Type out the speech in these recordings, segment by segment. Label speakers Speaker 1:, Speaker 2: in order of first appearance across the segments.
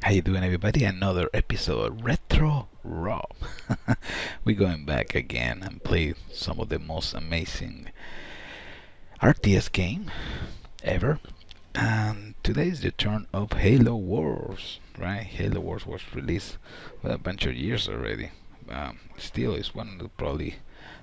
Speaker 1: How you doing, everybody? Another episode, Retro Raw. We're going back again and play some of the most amazing RTS game ever. And today is the turn of Halo Wars, right? Halo Wars was released a bunch of years already. Still is one of probably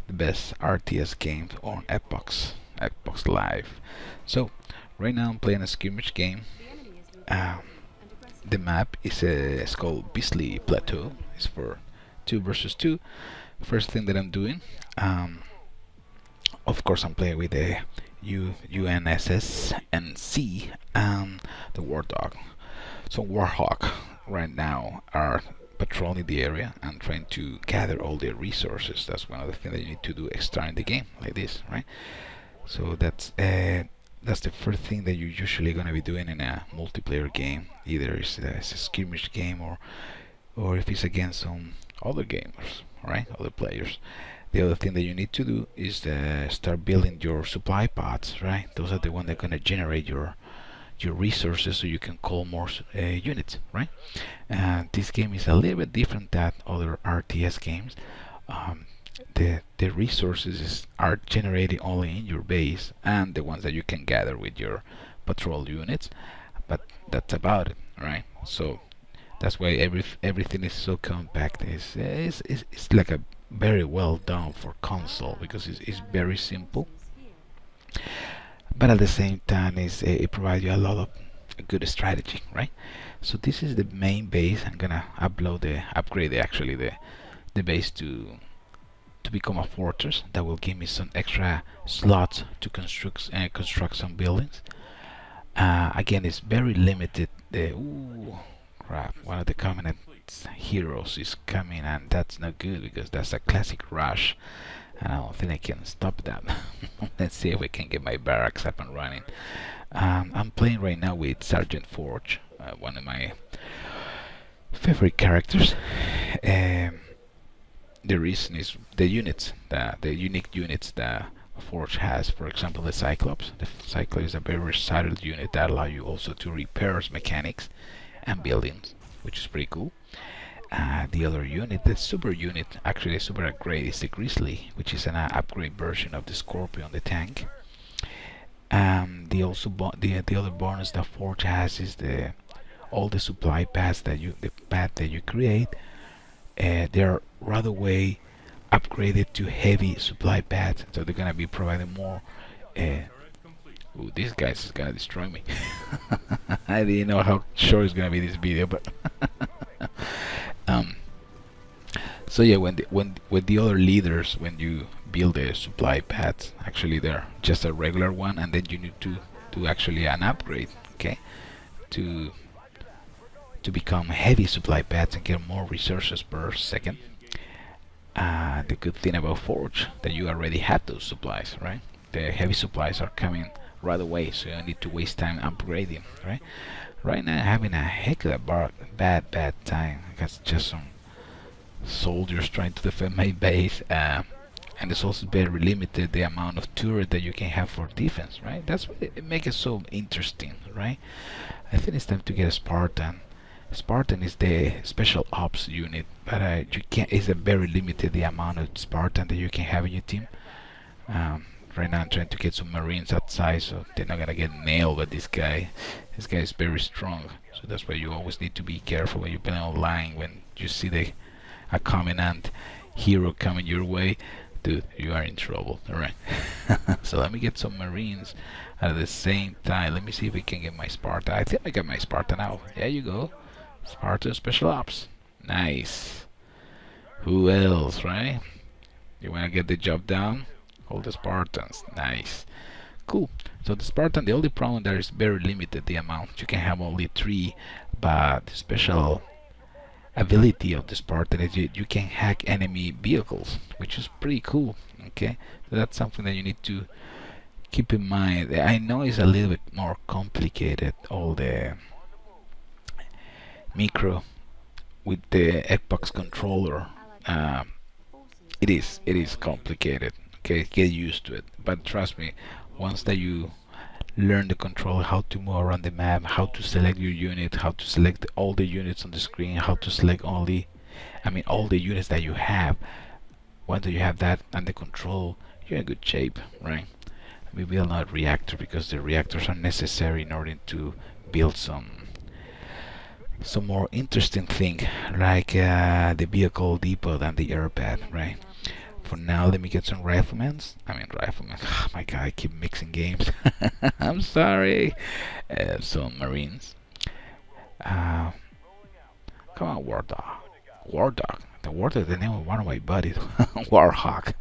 Speaker 1: the best RTS games on Xbox Live. So right now I'm playing a skirmish game. Uh, the map is it's called Beastly Plateau. It's for 2 versus 2. First thing that I'm doing, of course, I'm playing with the UNSS and C and the Warthog. So Warhawk right now are patrolling the area and trying to gather all the resources. That's one of the things that you need to do extra in the game, like this, right? So that's the first thing that you're usually going to be doing in a multiplayer game. Either it's a skirmish game or if it's against some other gamers, right? Other players. The other thing that you need to do is start building your supply pods, right? Those are the ones that are going to generate your resources so you can call more units, right? This game is a little bit different than other RTS games. The resources are generated only in your base and the ones that you can gather with your patrol units, but that's about it, right? So that's why everything is so compact. It's like a very well done for console because it's very simple, but at the same time it provides you a lot of good strategy, right? So this is the main base. I'm gonna upgrade actually the base to become a fortress. That will give me some extra slots to construct some buildings. Again, it's very limited. Ooh, crap! One of the Covenant heroes is coming, and that's not good because that's a classic rush, and I don't think I can stop that. Let's see if we can get my barracks up and running. I'm playing right now with Sergeant Forge, one of my favorite characters. The reason is the unique units that Forge has. For example, the Cyclops. The Cyclops is a very versatile unit that allow you also to repair mechanics and buildings, which is pretty cool. The other unit, the super unit, actually a super upgrade, is the Grizzly, which is an upgrade version of the Scorpion, the tank. The other bonus that Forge has is all the supply pads that you create. They're right away upgraded to heavy supply pads, so they're gonna be providing more. Ooh, this guy's gonna destroy me. I didn't know how short it's gonna be this video, but so yeah, when the other leaders, when you build the supply pads, actually they're just a regular one, and then you need to do actually an upgrade, okay, to become heavy supply pads and get more resources per second. The good thing about Forge that you already have those supplies, right? The heavy supplies are coming right away, so you don't need to waste time upgrading, right? Right now I'm having a heck of a bad time. I got just some soldiers trying to defend my base, and it's also very limited the amount of turret that you can have for defense, right? That's what it makes it so interesting, right? I think it's time to get a Spartan. Spartan is the special ops unit, but you can't. It's a very limited the amount of Spartan that you can have in your team. Right now I'm trying to get some Marines outside, so they're not gonna get nailed by this guy. This guy is very strong, so that's why you always need to be careful when you're playing online. When you see a Covenant hero coming your way, dude, you are in trouble. All right. So let me get some Marines at the same time. Let me see if we can get my Spartan. I think I got my Spartan now. There you go. Spartan Special Ops. Nice. Who else, right? You wanna get the job done? All the Spartans. Nice. Cool. So the Spartan, the only problem there is very limited the amount. You can have only 3, but the special ability of the Spartan is you can hack enemy vehicles, which is pretty cool. Okay, so that's something that you need to keep in mind. I know it's a little bit more complicated, all the micro with the Xbox controller. It is complicated. Okay, get used to it. But trust me, once that you learn the control, how to move around the map, how to select your unit, how to select all the units on the screen, how to select all the, all the units that you have. Once you have that and the control, you're in good shape, right? We build another reactor because the reactors are necessary in order to build some more interesting thing, like the vehicle depot and the airpad, right? For now, let me get some riflemen. Riflemen. Oh my god, I keep mixing games. I'm sorry. Some marines. Uh, Come on, War Dog. War Dog. The War Dog is the name of one of my buddies. Warhawk.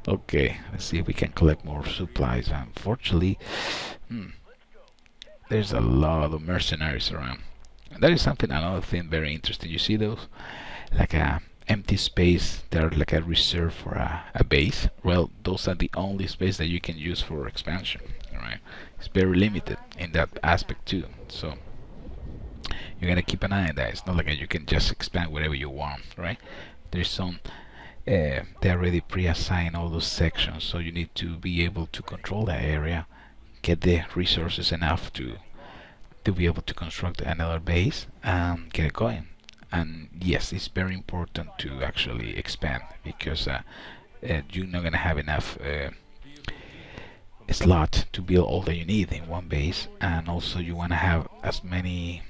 Speaker 1: Okay, let's see if we can collect more supplies. Unfortunately, there's a lot of mercenaries around. And that is another thing very interesting. You see those? Like a empty space. They're like a reserve for a base. Well, those are the only space that you can use for expansion. Right? It's very limited in that aspect too. So you're gonna keep an eye on that. It's not like you can just expand wherever you want, right? There's some they already pre-assign all those sections, so you need to be able to control that area, get the resources enough to be able to construct another base and get it going. And yes, it's very important to actually expand because you're not gonna have enough slot to build all that you need in one base, and also you want to have as many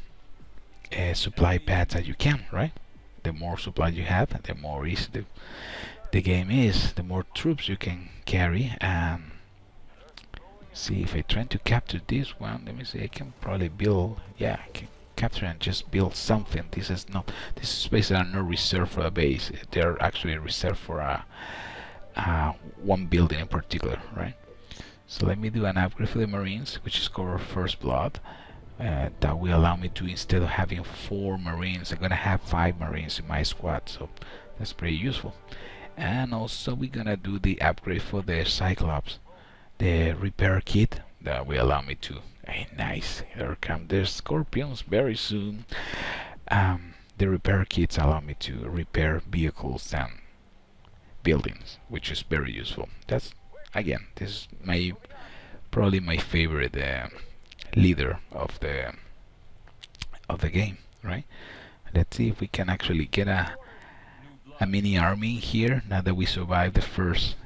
Speaker 1: supply pads as you can, right? The more supply you have, the more easy the game is, the more troops you can carry. And see, if I try to capture this one, let me see, I can probably build, yeah, I can capture and just build something. These spaces are not reserved for a base, they're actually reserved for one building in particular, right? So let me do an upgrade for the Marines, which is called First Blood. That will allow me to, instead of having 4 Marines, I'm gonna have 5 Marines in my squad, so that's pretty useful. And also we're gonna do the upgrade for the Cyclops, the repair kit that will allow me to, hey, nice, here come the Scorpions very soon. The repair kits allow me to repair vehicles and buildings, which is very useful. That's, again, this is probably my favorite leader of the game, right? Let's see if we can actually get a mini army here now that we survived the first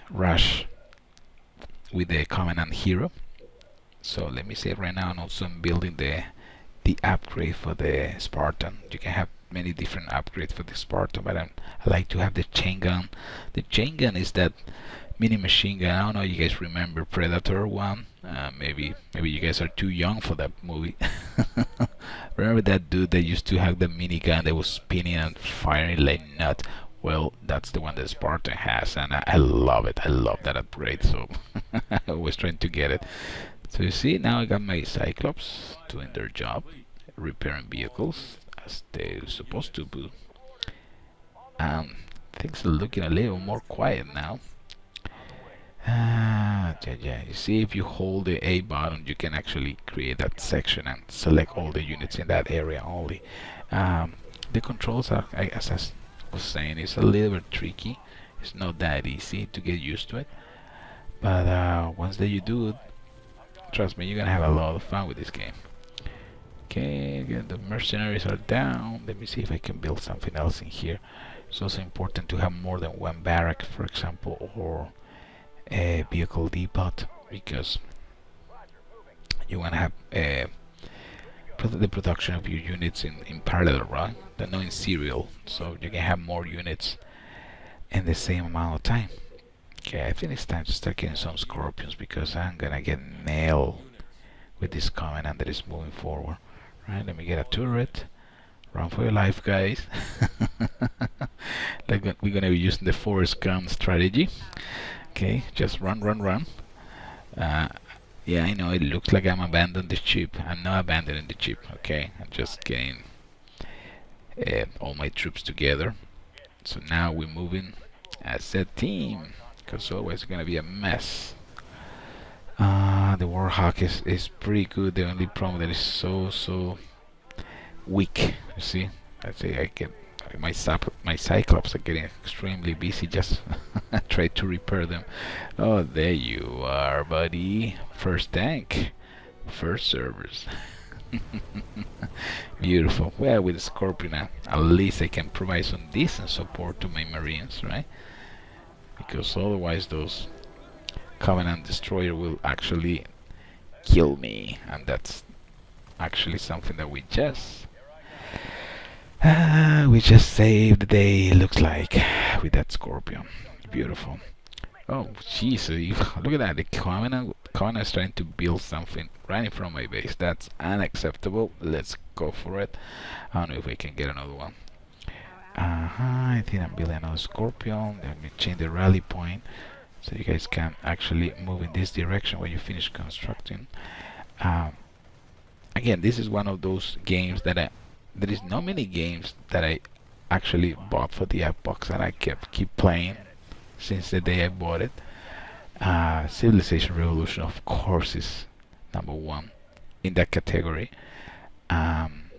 Speaker 1: rush with the Covenant hero. So let me say right now, and also I'm building the upgrade for the Spartan. You can have many different upgrades for the Spartan, but I like to have the chain gun. The chain gun is that mini machine gun. I don't know if you guys remember Predator 1. Maybe you guys are too young for that movie. Remember that dude that used to have the mini gun that was spinning and firing like nut? Well, that's the one that Spartan has, and I love it. I love that upgrade, so I was trying to get it. So you see, now I got my Cyclops doing their job, repairing vehicles as they're supposed to do. Things are looking a little more quiet now. Yeah. You see, if you hold the A button, you can actually create that section and select all the units in that area only. The controls are, as I was saying, it's a little bit tricky. It's not that easy to get used to it. But once that you do it, trust me, you're gonna have a lot of fun with this game. Okay, again, the mercenaries are down. Let me see if I can build something else in here. It's also important to have more than one barrack, for example, or a vehicle depot, because you want to have the production of your units in parallel, right? They're not in serial, so you can have more units in the same amount of time. Okay, I think it's time to start getting some Scorpions, because I'm gonna get nailed with this Covenant that is moving forward. Right, let me get a turret. Run for your life, guys. Like we're gonna be using the Forrest Gump strategy. Okay, just run. Yeah, I know it looks like I'm abandoning the ship. I'm not abandoning the ship, okay? I'm just getting all my troops together. So now we're moving as a team, because otherwise it's gonna be a mess. The Warhawk is pretty good. The only problem that is so weak. You see, I say I my Cyclops are getting extremely busy. Just try to repair them. Oh, there you are, buddy. First tank, first servers. Beautiful. Well, with the Scorpion, at least I can provide some decent support to my Marines, right? Because otherwise, those Covenant Destroyer will actually kill me, and that's actually something that we just saved the day. Looks like with that Scorpion. Beautiful. Oh, jeez! Look at that. The Covenant is trying to build something right in front of my base. That's unacceptable. Let's go for it. I don't know if we can get another one. I think I'm building another Scorpion. Let me change the rally point so you guys can actually move in this direction when you finish constructing. Again, this is one of those games that there is not many games that I actually bought for the Xbox and I keep playing since the day I bought it. Civilization Revolution, of course, is #1 in that category. And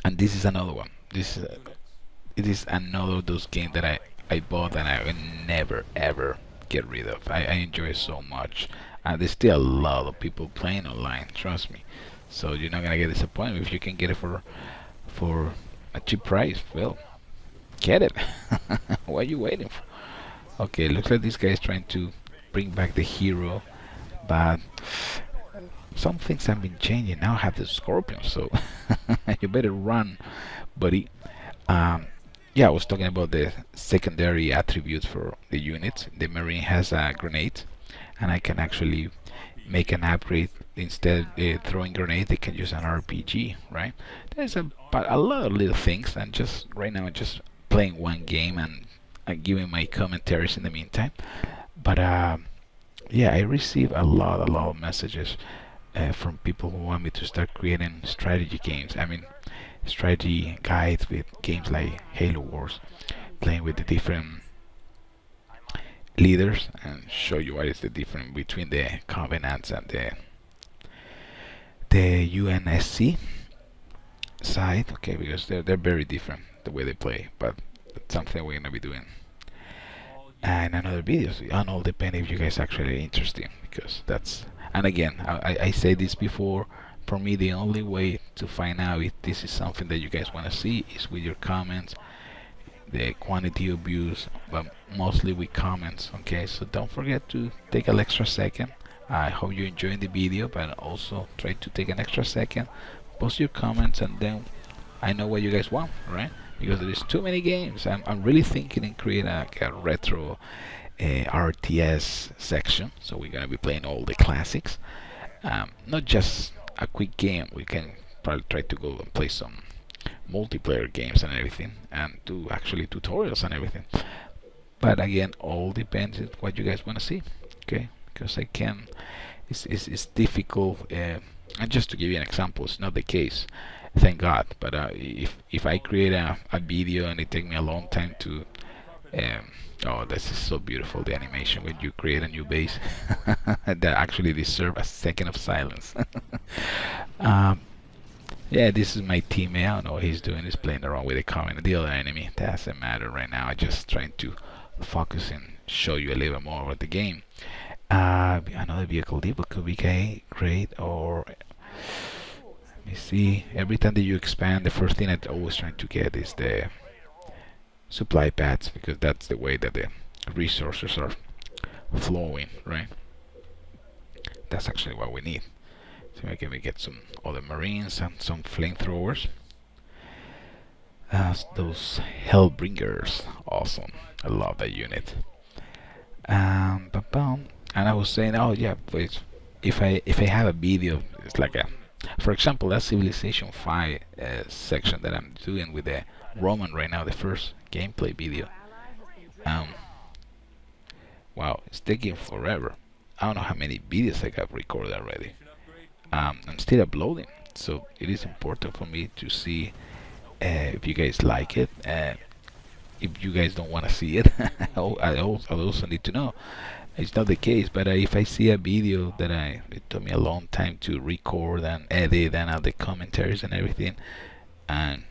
Speaker 1: this is another one. It is another of those games that I bought and I will never ever get rid of. I enjoy it so much, and there's still a lot of people playing online. Trust me. So you're not gonna get disappointed if you can get it for a cheap price. Well, get it. What are you waiting for? Okay, looks like this guy is trying to bring back the hero, but some things have been changing. Now I have the Scorpion, so you better run, buddy. Yeah, I was talking about the secondary attributes for the units. The Marine has a grenade, and I can actually make an upgrade. Instead of throwing grenades, they can use an RPG, right? There's a lot of little things, and just right now I'm just playing one game and giving my commentaries in the meantime. But yeah, I receive a lot of messages from people who want me to start creating strategy games. I mean, strategy guides with games like Halo Wars, playing with the different leaders and show you what is the difference between the Covenants and the UNSC side. Okay, because they're very different the way they play, but that's something we're gonna be doing and another videos, and all depend if you guys actually are interested, because that's, and again, I say this before, for me the only way to find out if this is something that you guys want to see is with your comments, the quantity of views, but mostly with comments. Okay, so don't forget to take an extra second. I hope you enjoyed the video, but also try to take an extra second, post your comments, and then I know what you guys want, right? Because there is too many games. I'm really thinking in creating a retro RTS section, so we're gonna be playing all the classics, not just a quick game. We can probably try to go and play some multiplayer games and everything, and do actually tutorials and everything. But again, all depends on what you guys want to see. Okay, because I can, it's difficult. And just to give you an example, it's not the case, thank God. But if I create a video and it takes me a long time to oh, this is so beautiful, the animation when you create a new base that actually deserve a second of silence. Yeah, this is my teammate. I don't know what he's doing. He's playing around with the comment. The other enemy, doesn't matter right now. I'm just trying to focus and show you a little bit more about the game. Another vehicle depot could be great, or let me see. Every time that you expand, the first thing I'm always trying to get is the supply pads, because that's the way that the resources are flowing, right? That's actually what we need. So maybe we get some other Marines and some flamethrowers. Those Hellbringers, awesome. I love that unit. And I was saying, oh yeah, please, if I have a video, it's like a, for example, that Civilization 5 section that I'm doing with the Roman right now, the first gameplay video. Wow, it's taking forever. I don't know how many videos I got recorded already. I'm still uploading, so it is important for me to see if you guys like it. If you guys don't want to see it, I also need to know. It's not the case, but if I see a video that it took me a long time to record and edit and add the commentaries and everything, and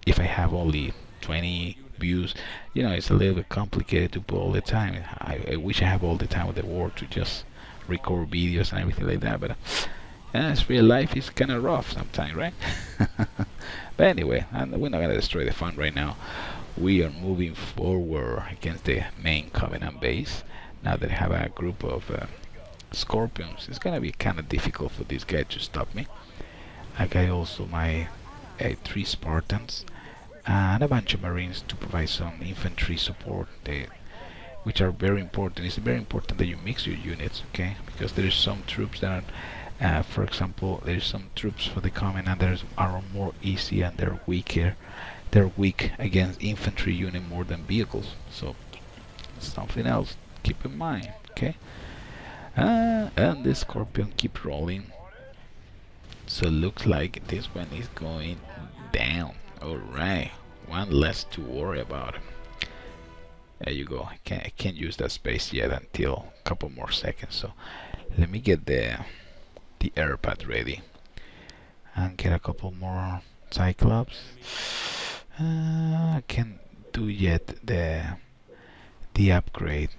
Speaker 1: if I have only 20 views, you know, it's a little bit complicated to put all the time. I wish I have all the time with the world to just record videos and everything like that, but it's real life is kind of rough sometimes, right? But anyway, and we're not gonna destroy the fun right now. We are moving forward against the main Covenant base. Now that I have a group of Scorpions, it's gonna be kind of difficult for this guy to stop me. I got also my 3 Spartans and a bunch of Marines to provide some infantry support, which are very important. It's very important that you mix your units, okay? Because there is some troops that are, for example, there's some troops for the Covenant that are more easy and they're weaker. They're weak against infantry unit more than vehicles. So something else keep in mind, okay? And the Scorpion keep rolling. So it looks like this one is going down. Alright, one less to worry about. There you go. I can't use that space yet until a couple more seconds. So let me get the air pad ready and get a couple more Cyclops. I can't do yet the upgrade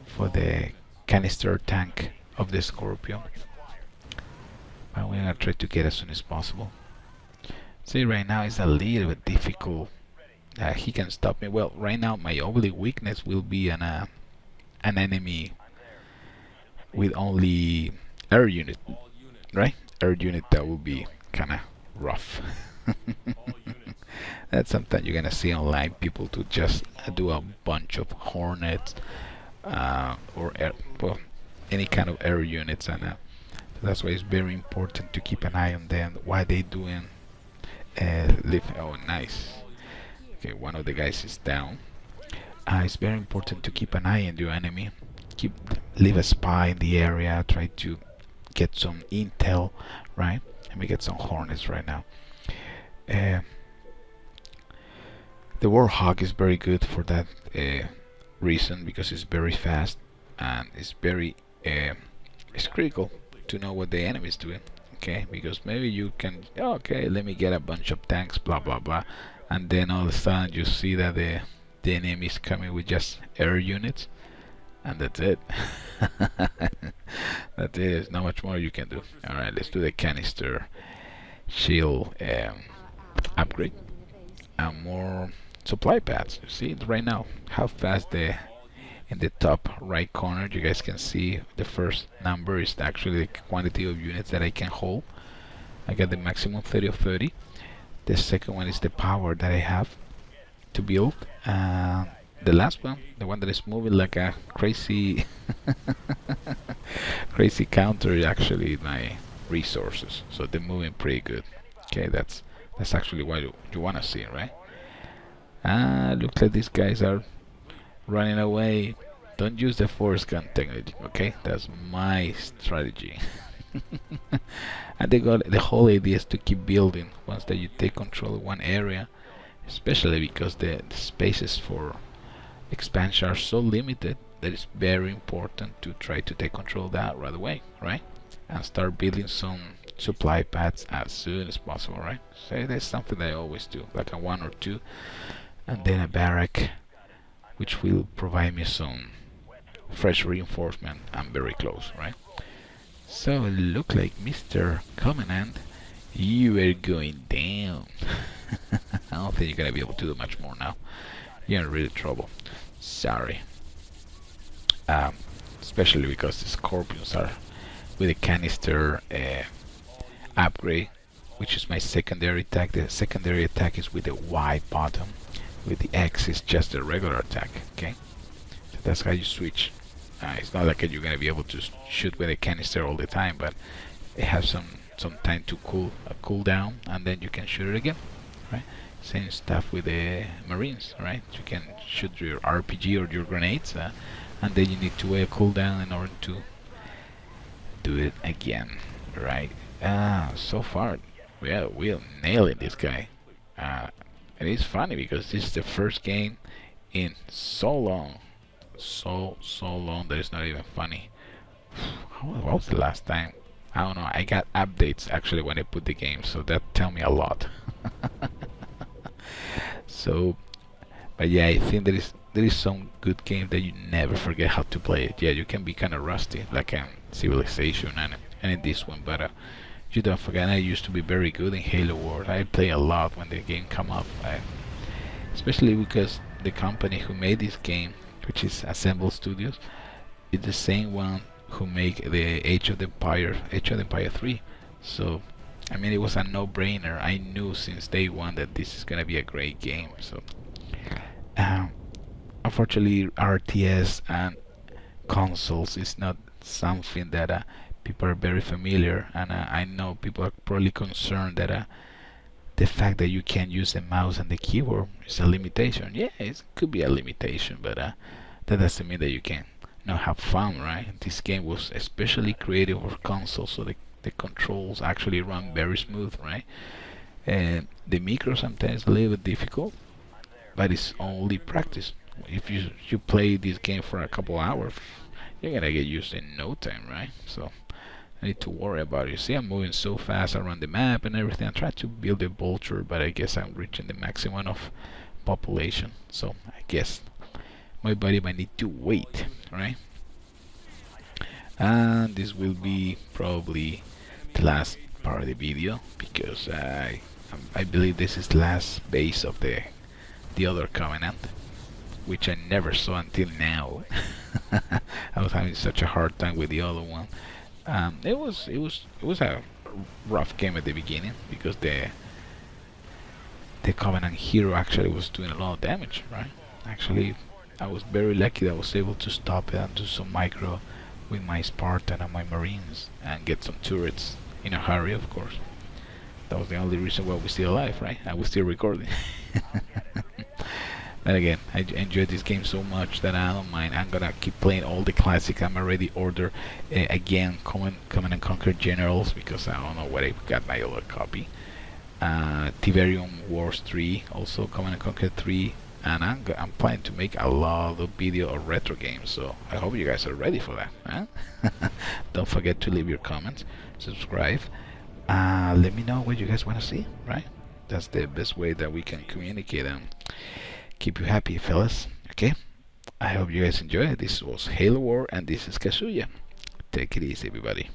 Speaker 1: for the canister tank of the Scorpion, but we're gonna try to get as soon as possible. See, right now it's a little bit difficult. He can stop me. Well, right now my only weakness will be an enemy with only air unit, right? Air unit, that will be kind of rough. That's sometimes you're gonna see online people to just do a bunch of Hornets or well, any kind of air units, and that's why it's very important to keep an eye on them. Why they doing oh, nice. Okay, one of the guys is down. It's very important to keep an eye on your enemy. Leave a spy in the area. Try to get some intel, right? Let me get some Hornets right now. The Warhawk is very good for that reason, because it's very fast and it's very it's critical to know what the enemy is doing. Okay, because maybe you can, okay, let me get a bunch of tanks, blah blah blah, and then all of a sudden you see that the enemy is coming with just air units, and that's it. That's it. There's not much more you can do. All right, let's do the canister shield upgrade and more supply pads. You see right now how fast in the top right corner you guys can see the first number is actually the quantity of units that I can hold. I got the maximum 30 of 30. The second one is the power that I have to build. The last one, the one that is moving like a crazy crazy counter, actually my resources. So they're moving pretty good. Okay, that's actually what you want to see, right? Looks like these guys are running away. Don't use the force gun technology, okay? That's my strategy. And the whole idea is to keep building once that you take control of one area, especially because the spaces for expansion are so limited that it's very important to try to take control of that right away, right? And start building some supply pads as soon as possible, right? So that's something that I always do, like a 1 or 2, and then a barrack, which will provide me some fresh reinforcement. I'm very close, right? So it look like Mr. Covenant, you are going down. I don't think you're gonna be able to do much more now. You're in real trouble. Sorry. Especially because the Scorpions are with a canister upgrade, which is my secondary attack. The secondary attack is with a wide bottom. With the X is just a regular attack. Okay, so that's how you switch. It's not like you're gonna be able to shoot with a canister all the time, but it has some time to cool down, and then you can shoot it again, right? Same stuff with the Marines, right? You can shoot your RPG or your grenades, and then you need to wait a cooldown in order to do it again, right? So far, we're nailing this guy. And it's funny because this is the first game in so long, so long that it's not even funny. What was the last time? I don't know. I got updates actually when I put the game, so that tell me a lot. So, but yeah, I think there is some good games that you never forget how to play it. Yeah, you can be kind of rusty, like in Civilization and in this one, but you don't forget. I used to be very good in Halo Wars. I play a lot when the game come up, especially because the company who made this game, which is Assemble Studios, is the same one who make the Age of Empire 3. So, I mean, it was a no-brainer. I knew since day one that this is gonna be a great game. So, um, unfortunately, RTS and consoles is not something that people are very familiar, and I know people are probably concerned that the fact that you can't use the mouse and the keyboard is a limitation. Yeah, it could be a limitation, but that doesn't mean that you can not have fun, right? This game was especially created for consoles, so the controls actually run very smooth, right? And the micro sometimes a little bit difficult, but it's only practice. If you play this game for a couple hours, you're gonna get used in no time, right? So I need to worry about it. You see, I'm moving so fast around the map and everything. I try to build a vulture, but I guess I'm reaching the maximum of population. So I guess my body might need to wait, right? And this will be probably the last part of the video because I believe this is the last base of the other Covenant, which I never saw until now. I was having such a hard time with the other one. It was a rough game at the beginning because the Covenant hero actually was doing a lot of damage, right? Actually, I was very lucky that I was able to stop it and do some micro with my Spartan and my Marines and get some turrets in a hurry, of course. That was the only reason why we're still alive, right? And we're still recording. But again, I enjoyed this game so much that I don't mind. I'm gonna keep playing all the classics. I'm already ordered again Command and Conquer Generals because I don't know where I got my other copy. Tiberium Wars 3, also Command and Conquer 3, and I'm planning to make a lot of video or retro games. So I hope you guys are ready for that. Huh? Don't forget to leave your comments, subscribe. Let me know what you guys want to see. Right? That's the best way that we can communicate and keep you happy, fellas. Okay, I hope you guys enjoy it. This was Halo War and this is Kazuya. Take it easy, everybody.